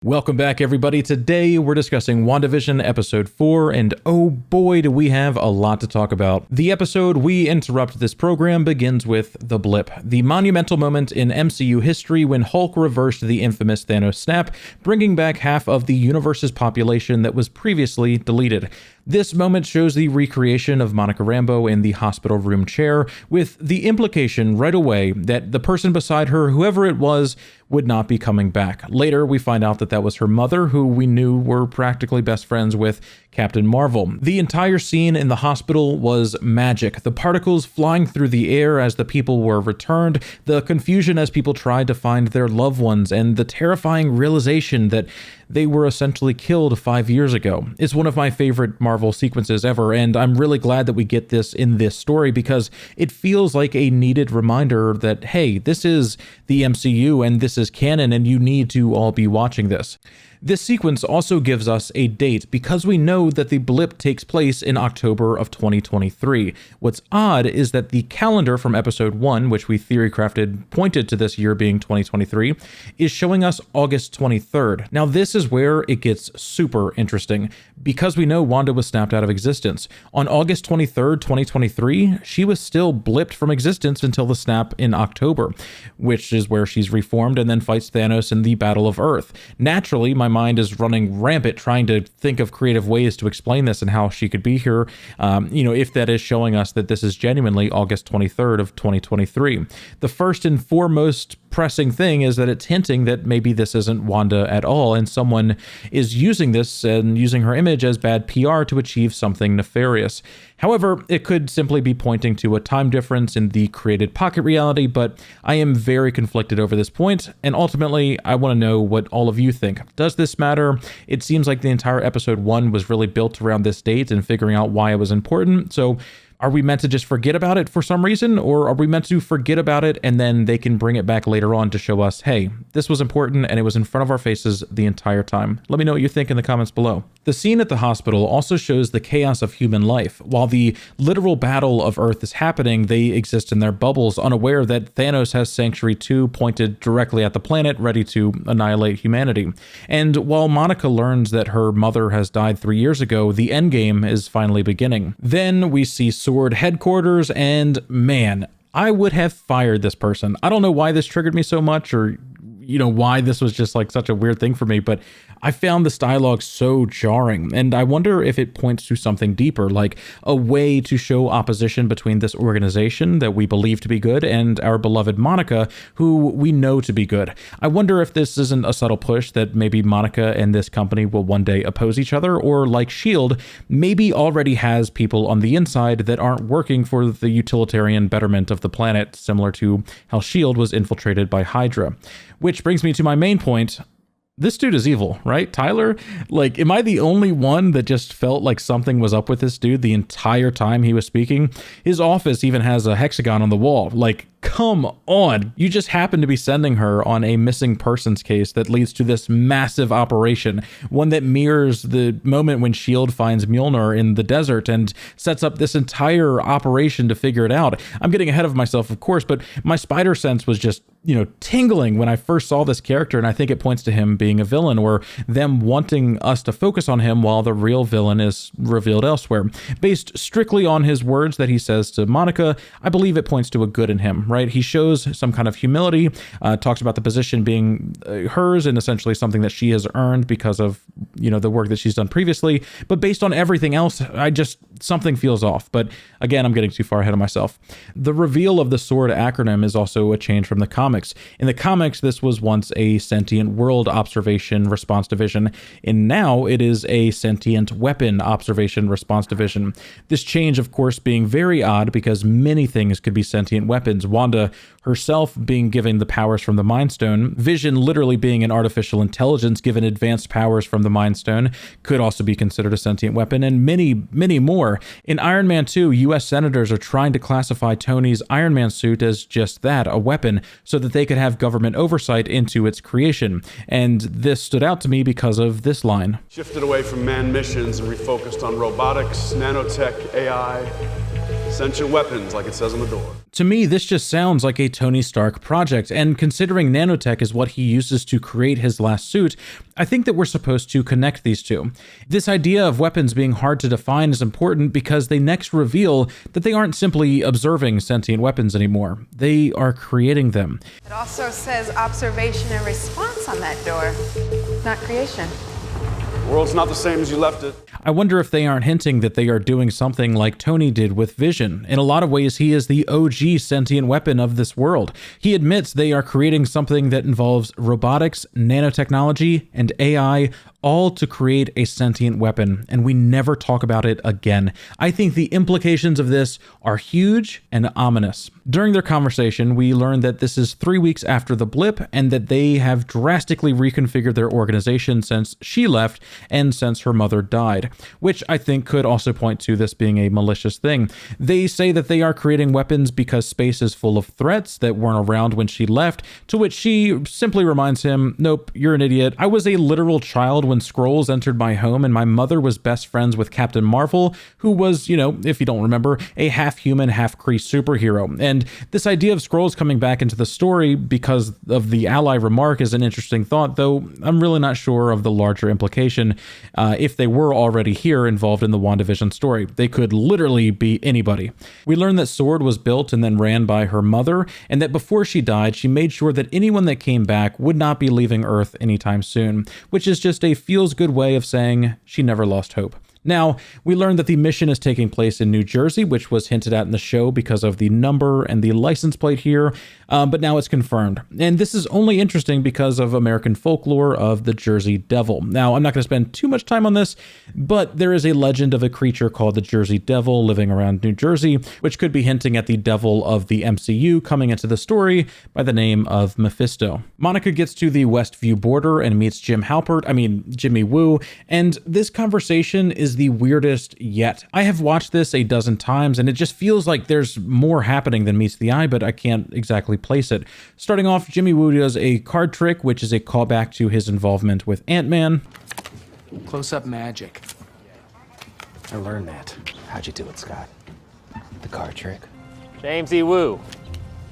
Welcome back, everybody. Today we're discussing WandaVision episode 4, and oh boy do we have a lot to talk about. The episode we interrupt this program begins with the blip, the monumental moment in MCU history when Hulk reversed the infamous Thanos snap, bringing back half of the universe's population that was previously deleted. This moment shows the recreation of Monica Rambeau in the hospital room chair, with the implication right away that the person beside her, whoever it was, would not be coming back. Later, we find out that was her mother, who we knew were practically best friends with Captain Marvel. The entire scene in the hospital was magic. The particles flying through the air as the people were returned, the confusion as people tried to find their loved ones, and the terrifying realization that they were essentially killed 5 years ago. It's one of my favorite Marvel sequences ever, and I'm really glad that we get this in this story because it feels like a needed reminder that, hey, this is the MCU and this is canon and you need to all be watching this. This sequence also gives us a date because we know that the blip takes place in October of 2023. What's odd is that the calendar from episode 1, which we theory crafted, pointed to this year being 2023, is showing us August 23rd. Now this is where it gets super interesting because we know Wanda was snapped out of existence. On August 23rd, 2023, she was still blipped from existence until the snap in October, which is where she's reformed and then fights Thanos in the Battle of Earth. Naturally, my mind is running rampant trying to think of creative ways to explain this and how she could be here, if that is showing us that this is genuinely August 23rd of 2023. The first and foremost pressing thing is that it's hinting that maybe this isn't Wanda at all and someone is using this and using her image as bad PR to achieve something nefarious. However, it could simply be pointing to a time difference in the created pocket reality, but I am very conflicted over this point, and ultimately, I want to know what all of you think. Does this matter? It seems like the entire episode 1 was really built around this date and figuring out why it was important, so are we meant to just forget about it for some reason, or are we meant to forget about it and then they can bring it back later on to show us, hey, this was important and it was in front of our faces the entire time? Let me know what you think in the comments below. The scene at the hospital also shows the chaos of human life. While the literal battle of Earth is happening, they exist in their bubbles, unaware that Thanos has Sanctuary 2 pointed directly at the planet, ready to annihilate humanity. And while Monica learns that her mother has died 3 years ago, the endgame is finally beginning. Then we see S.W.O.R.D headquarters, and man, I would have fired this person. I don't know why this triggered me so much, or why this was just like such a weird thing for me, but I found this dialogue so jarring, and I wonder if it points to something deeper, like a way to show opposition between this organization that we believe to be good and our beloved Monica, who we know to be good. I wonder if this isn't a subtle push that maybe Monica and this company will one day oppose each other, or like S.H.I.E.L.D. maybe already has people on the inside that aren't working for the utilitarian betterment of the planet, similar to how S.H.I.E.L.D. was infiltrated by Hydra. Which brings me to my main point. This dude is evil, right? Tyler? Like, am I the only one that just felt like something was up with this dude the entire time he was speaking? His office even has a hexagon on the wall. Like, come on. You just happen to be sending her on a missing persons case that leads to this massive operation, one that mirrors the moment when S.H.I.E.L.D. finds Mjolnir in the desert and sets up this entire operation to figure it out. I'm getting ahead of myself, of course, but my spider sense was just, tingling when I first saw this character, and I think it points to him being a villain or them wanting us to focus on him while the real villain is revealed elsewhere. Based strictly on his words that he says to Monica, I believe it points to a good in him, right? He shows some kind of humility, talks about the position being hers and essentially something that she has earned because of, the work that she's done previously. But based on everything else, something feels off. But again, I'm getting too far ahead of myself. The reveal of the S.W.O.R.D acronym is also a change from the comics. In the comics, this was once a Sentient World Observation Response Division, and now it is a Sentient Weapon Observation Response Division. This change, of course, being very odd because many things could be sentient weapons. Wanda herself being given the powers from the Mind Stone, Vision literally being an artificial intelligence given advanced powers from the Mind Stone could also be considered a sentient weapon, and many, many more. In Iron Man 2, US senators are trying to classify Tony's Iron Man suit as just that, a weapon, so that they could have government oversight into its creation. And this stood out to me because of this line. Shifted away from manned missions and refocused on robotics, nanotech, AI, Sentient weapons, like it says on the door. To me, this just sounds like a Tony Stark project, and considering nanotech is what he uses to create his last suit, I think that we're supposed to connect these two. This idea of weapons being hard to define is important because they next reveal that they aren't simply observing sentient weapons anymore. They are creating them. It also says observation and response on that door, not creation. The world's not the same as you left it. I wonder if they aren't hinting that they are doing something like Tony did with Vision. In a lot of ways, he is the OG sentient weapon of this world. He admits they are creating something that involves robotics, nanotechnology, and AI, all to create a sentient weapon, and we never talk about it again. I think the implications of this are huge and ominous. During their conversation, we learned that this is 3 weeks after the blip, and that they have drastically reconfigured their organization since she left and since her mother died, which I think could also point to this being a malicious thing. They say that they are creating weapons because space is full of threats that weren't around when she left, to which she simply reminds him, "Nope, you're an idiot. I was a literal child when Skrulls entered my home, and my mother was best friends with Captain Marvel, who was, if you don't remember, a half-human, half-Kree superhero." And this idea of Skrulls coming back into the story because of the ally remark is an interesting thought, though I'm really not sure of the larger implication if they were already here involved in the WandaVision story. They could literally be anybody. We learned that S.W.O.R.D was built and then ran by her mother, and that before she died, she made sure that anyone that came back would not be leaving Earth anytime soon, which is just a feels-good way of saying she never lost hope. Now, we learned that the mission is taking place in New Jersey, which was hinted at in the show because of the number and the license plate here, but now it's confirmed. And this is only interesting because of American folklore of the Jersey Devil. Now, I'm not going to spend too much time on this, but there is a legend of a creature called the Jersey Devil living around New Jersey, which could be hinting at the devil of the MCU coming into the story by the name of Mephisto. Monica gets to the Westview border and meets Jimmy Woo, and this conversation is the weirdest yet. I have watched this a dozen times, and it just feels like there's more happening than meets the eye, but I can't exactly place it. Starting off, Jimmy Woo does a card trick, which is a callback to his involvement with Ant-Man. Close-up magic. I learned that. How'd you do it, Scott? The card trick? James E. Woo,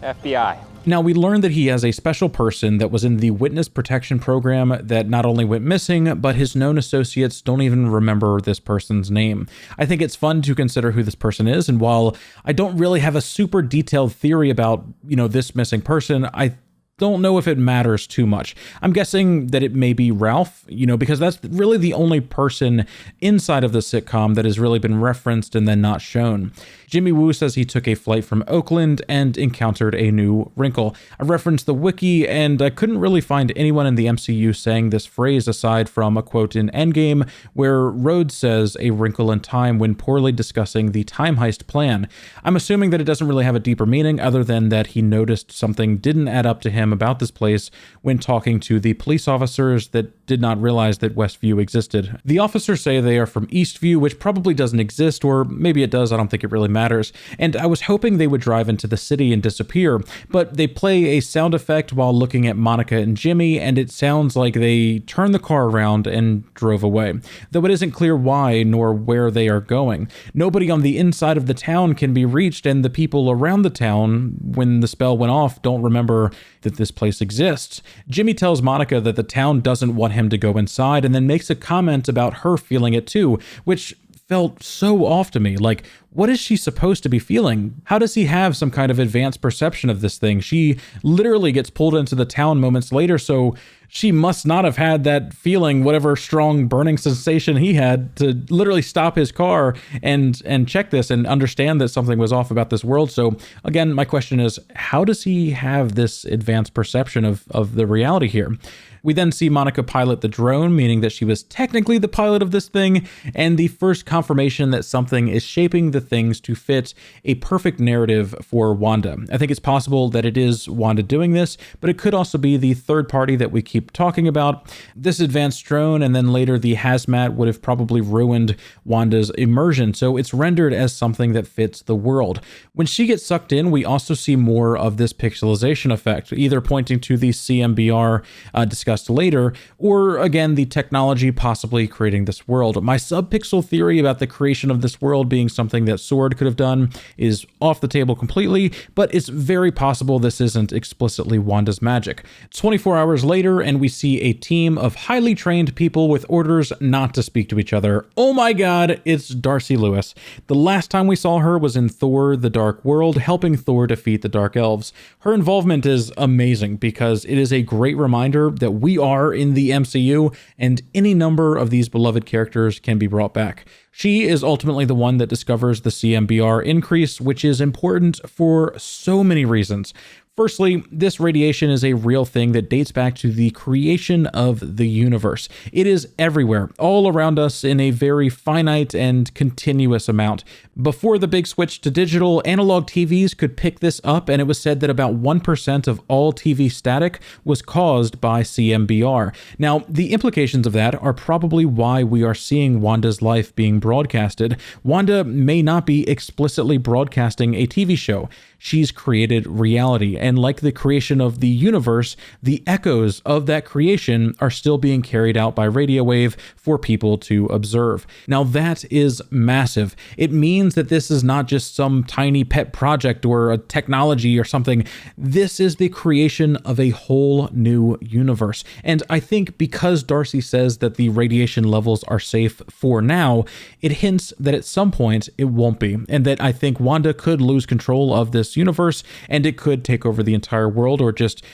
FBI. Now, we learned that he has a special person that was in the witness protection program that not only went missing, but his known associates don't even remember this person's name. I think it's fun to consider who this person is, and while I don't really have a super detailed theory about, this missing person, I don't know if it matters too much. I'm guessing that it may be Ralph, because that's really the only person inside of the sitcom that has really been referenced and then not shown. Jimmy Woo says he took a flight from Oakland and encountered a new wrinkle. I referenced the wiki, and I couldn't really find anyone in the MCU saying this phrase aside from a quote in Endgame where Rhodes says a wrinkle in time when poorly discussing the time heist plan. I'm assuming that it doesn't really have a deeper meaning other than that he noticed something didn't add up to him about this place when talking to the police officers that did not realize that Westview existed. The officers say they are from Eastview, which probably doesn't exist, or maybe it does, I don't think it really matters. And I was hoping they would drive into the city and disappear, but they play a sound effect while looking at Monica and Jimmy, and it sounds like they turned the car around and drove away, though it isn't clear why nor where they are going. Nobody on the inside of the town can be reached, and the people around the town, when the spell went off, don't remember that this place exists. Jimmy tells Monica that the town doesn't want him to go inside, and then makes a comment about her feeling it too, which felt so off to me. Like, what is she supposed to be feeling? How does he have some kind of advanced perception of this thing? She literally gets pulled into the town moments later, so she must not have had that feeling, whatever strong burning sensation he had, to literally stop his car and check this and understand that something was off about this world. So again, my question is, how does he have this advanced perception of the reality here? We then see Monica pilot the drone, meaning that she was technically the pilot of this thing, and the first confirmation that something is shaping the things to fit a perfect narrative for Wanda. I think it's possible that it is Wanda doing this, but it could also be the third party that we keep talking about. This advanced drone and then later the hazmat would have probably ruined Wanda's immersion, so it's rendered as something that fits the world. When she gets sucked in, we also see more of this pixelization effect, either pointing to the CMBR discussed discussed later, or again, the technology possibly creating this world. My subpixel theory about the creation of this world being something that S.W.O.R.D could have done is off the table completely, but it's very possible this isn't explicitly Wanda's magic. 24 hours later, and we see a team of highly trained people with orders not to speak to each other. Oh my god, it's Darcy Lewis. The last time we saw her was in Thor: The Dark World, helping Thor defeat the Dark Elves. Her involvement is amazing because it is a great reminder that we are in the MCU and any number of these beloved characters can be brought back. She is ultimately the one that discovers the CMBR increase, which is important for so many reasons. Firstly, this radiation is a real thing that dates back to the creation of the universe. It is everywhere, all around us in a very finite and continuous amount. Before the big switch to digital, analog TVs could pick this up, and it was said that about 1% of all TV static was caused by CMBR. Now, the implications of that are probably why we are seeing Wanda's life being broadcasted. Wanda may not be explicitly broadcasting a TV show. She's created reality, and like the creation of the universe, the echoes of that creation are still being carried out by radio wave for people to observe. Now that is massive. It means that this is not just some tiny pet project or a technology or something. This is the creation of a whole new universe. And I think because Darcy says that the radiation levels are safe for now, it hints that at some point it won't be, and that I think Wanda could lose control of this universe and it could take over the entire world, or just,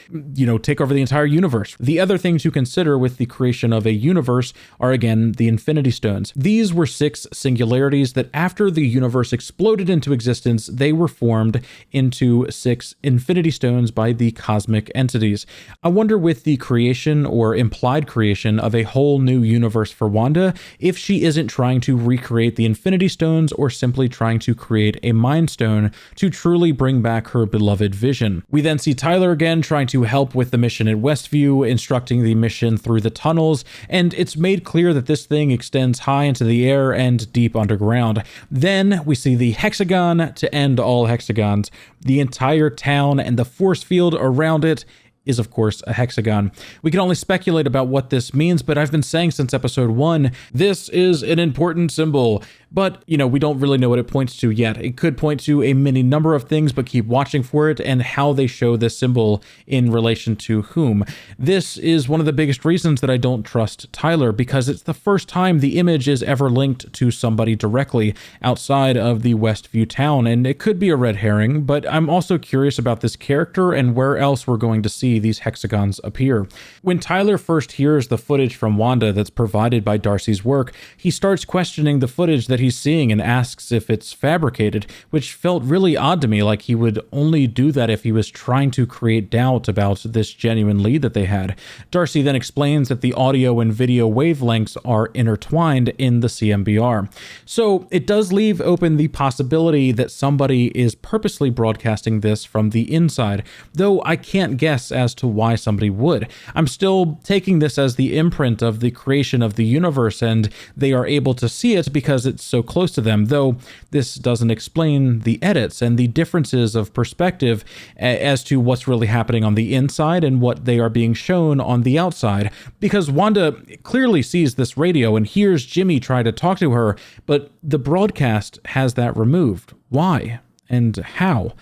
take over the entire universe. The other thing to consider with the creation of a universe are, again, the Infinity Stones. These were 6 singularities that after the universe exploded into existence, they were formed into 6 Infinity Stones by the cosmic entities. I wonder, with the creation or implied creation of a whole new universe for Wanda, if she isn't trying to recreate the Infinity Stones or simply trying to create a Mind Stone to truly bring back her beloved Vision. We then see Tyler again trying to help with the mission at Westview, instructing the mission through the tunnels, and it's made clear that this thing extends high into the air and deep underground. Then we see the hexagon to end all hexagons. The entire town and the force field around it is, of course, a hexagon. We can only speculate about what this means, but I've been saying since episode 1, this is an important symbol. But, we don't really know what it points to yet. It could point to a many number of things, but keep watching for it and how they show this symbol in relation to whom. This is one of the biggest reasons that I don't trust Tyler, because it's the first time the image is ever linked to somebody directly outside of the Westview town, and it could be a red herring, but I'm also curious about this character and where else we're going to see these hexagons appear. When Tyler first hears the footage from Wanda that's provided by Darcy's work, he starts questioning the footage that he's seeing and asks if it's fabricated, which felt really odd to me, like he would only do that if he was trying to create doubt about this genuine lead that they had. Darcy then explains that the audio and video wavelengths are intertwined in the CMBR. So it does leave open the possibility that somebody is purposely broadcasting this from the inside, though I can't guess as to why somebody would. I'm still taking this as the imprint of the creation of the universe, and they are able to see it because it's so close to them, though this doesn't explain the edits and the differences of perspective as to what's really happening on the inside and what they are being shown on the outside, because Wanda clearly sees this radio and hears Jimmy try to talk to her, but the broadcast has that removed. Why and how?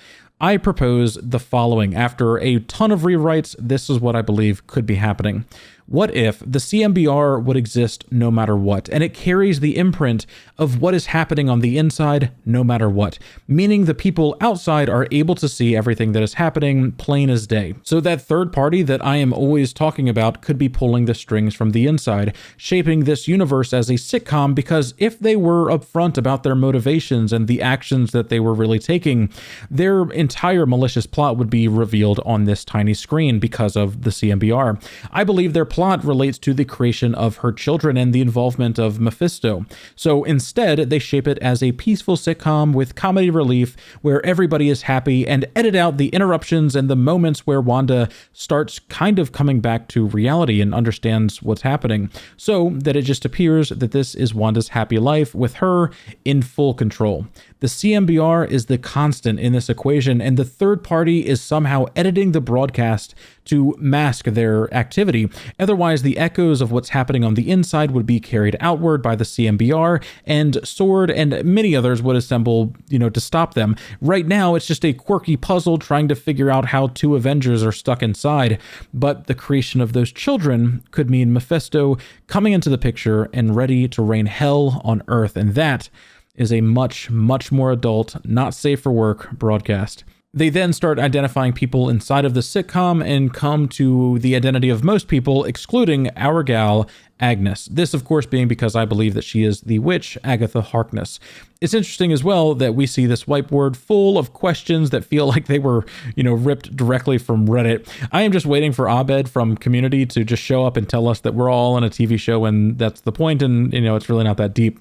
I propose the following. After a ton of rewrites, this is what I believe could be happening. What if the CMBR would exist no matter what, and it carries the imprint of what is happening on the inside no matter what, meaning the people outside are able to see everything that is happening plain as day. So that third party that I am always talking about could be pulling the strings from the inside, shaping this universe as a sitcom, because if they were upfront about their motivations and the actions that they were really taking, their entire malicious plot would be revealed on this tiny screen because of the CMBR. I believe their plot relates to the creation of her children and the involvement of Mephisto. So instead, they shape it as a peaceful sitcom with comedy relief where everybody is happy, and edit out the interruptions and the moments where Wanda starts kind of coming back to reality and understands what's happening, so that it just appears that this is Wanda's happy life with her in full control. The CMBR is the constant in this equation, and the third party is somehow editing the broadcast to mask their activity. Otherwise, the echoes of what's happening on the inside would be carried outward by the CMBR, and S.W.O.R.D and many others would assemble, to stop them. Right now, it's just a quirky puzzle trying to figure out how two Avengers are stuck inside, but the creation of those children could mean Mephisto coming into the picture and ready to rain hell on Earth, and that is a much, much more adult, not safe for work broadcast. They then start identifying people inside of the sitcom and come to the identity of most people, excluding our gal, Agnes. This, of course, being because I believe that she is the witch, Agatha Harkness. It's interesting as well that we see this whiteboard full of questions that feel like they were, ripped directly from Reddit. I am just waiting for Abed from Community to just show up and tell us that we're all on a TV show and that's the point, and, it's really not that deep.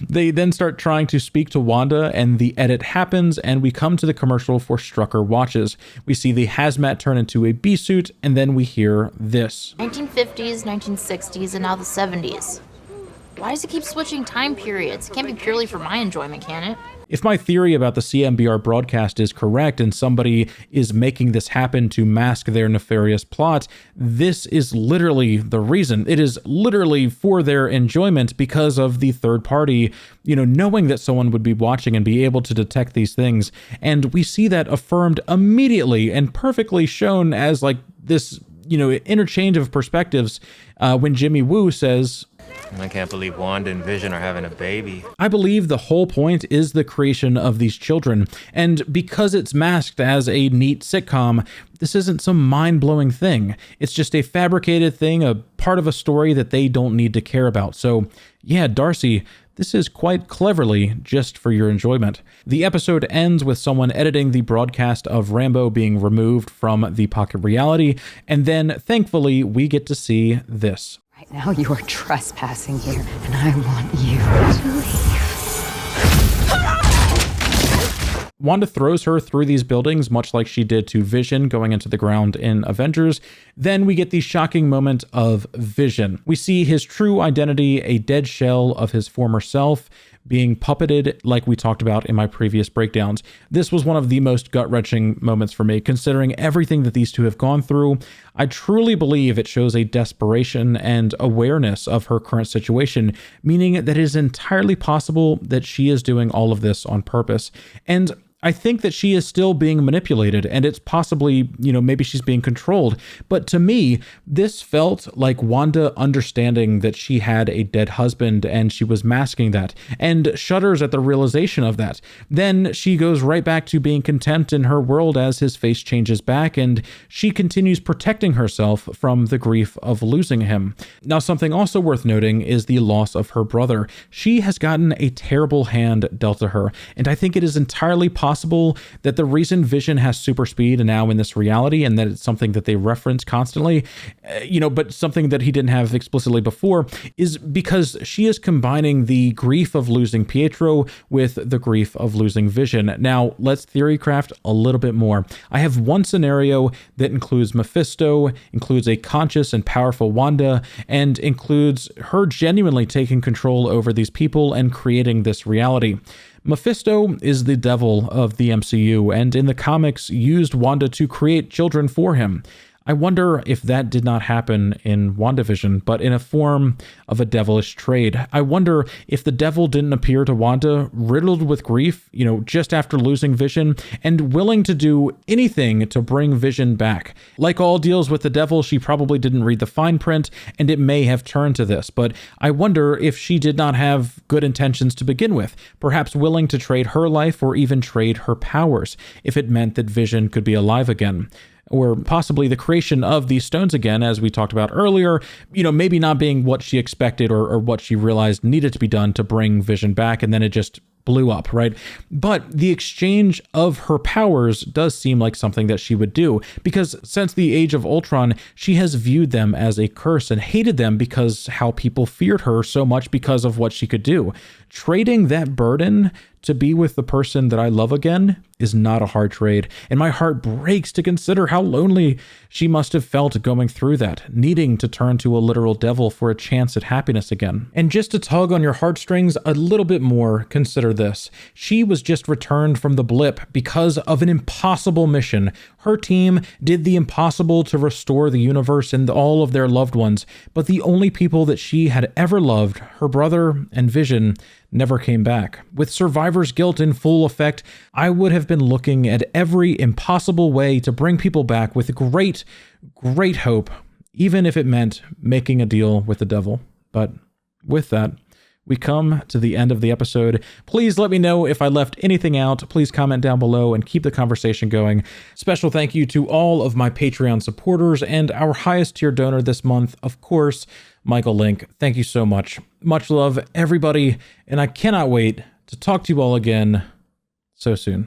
They then start trying to speak to Wanda, and the edit happens, and we come to the commercial for Strucker watches. We see the hazmat turn into a bee suit, and then we hear this. 1950s, 1960s, and now the 70s. Why does it keep switching time periods? It can't be purely for my enjoyment, can it? If my theory about the CMBR broadcast is correct and somebody is making this happen to mask their nefarious plot, this is literally the reason. It is literally for their enjoyment because of the third party, knowing that someone would be watching and be able to detect these things. And we see that affirmed immediately and perfectly shown as like this, interchange of perspectives when Jimmy Woo says, I can't believe Wanda and Vision are having a baby. I believe the whole point is the creation of these children, and because it's masked as a neat sitcom, this isn't some mind-blowing thing. It's just a fabricated thing, a part of a story that they don't need to care about. So, yeah, Darcy, this is quite cleverly just for your enjoyment. The episode ends with someone editing the broadcast of Rambo being removed from the pocket reality, and then, thankfully, we get to see this. Right now you are trespassing here, and I want you to leave. Wanda throws her through these buildings, much like she did to Vision going into the ground in Avengers. Then we get the shocking moment of Vision. We see his true identity, a dead shell of his former self, being puppeted like we talked about in my previous breakdowns. This was one of the most gut-wrenching moments for me, considering everything that these two have gone through. I truly believe it shows a desperation and awareness of her current situation, meaning that it is entirely possible that she is doing all of this on purpose. And I think that she is still being manipulated, and it's possibly, maybe she's being controlled. But to me, this felt like Wanda understanding that she had a dead husband and she was masking that, and shudders at the realization of that. Then she goes right back to being content in her world as his face changes back, and she continues protecting herself from the grief of losing him. Now, something also worth noting is the loss of her brother. She has gotten a terrible hand dealt to her, and I think it is entirely possible that the reason Vision has super speed now in this reality, and that it's something that they reference constantly, but something that he didn't have explicitly before, is because she is combining the grief of losing Pietro with the grief of losing Vision. Now, let's theory craft a little bit more. I have one scenario that includes Mephisto, includes a conscious and powerful Wanda, and includes her genuinely taking control over these people and creating this reality. Mephisto is the devil of the MCU, and in the comics used Wanda to create children for him. I wonder if that did not happen in WandaVision, but in a form of a devilish trade. I wonder if the devil didn't appear to Wanda riddled with grief, just after losing Vision, and willing to do anything to bring Vision back. Like all deals with the devil, she probably didn't read the fine print, and it may have turned to this, but I wonder if she did not have good intentions to begin with, perhaps willing to trade her life or even trade her powers, if it meant that Vision could be alive again. Or possibly the creation of these stones again, as we talked about earlier, maybe not being what she expected or what she realized needed to be done to bring Vision back, and then it just blew up, right? But the exchange of her powers does seem like something that she would do, because since the Age of Ultron, she has viewed them as a curse and hated them because how people feared her so much because of what she could do. Trading that burden to be with the person that I love again is not a hard trade, and my heart breaks to consider how lonely she must have felt going through that, needing to turn to a literal devil for a chance at happiness again. And just to tug on your heartstrings a little bit more, consider this. She was just returned from the blip because of an impossible mission. Her team did the impossible to restore the universe and all of their loved ones, but the only people that she had ever loved, her brother and Vision, never came back. With survivor's guilt in full effect, I would have been looking at every impossible way to bring people back with great hope, even if it meant making a deal with the devil. But with that, we come to the end of the episode. Please let me know if I left anything out. Please comment down below and keep the conversation going. Special thank you to all of my Patreon supporters and our highest tier donor this month, of course, Michael Linck. Thank you so much. Much love, everybody, and I cannot wait to talk to you all again so soon.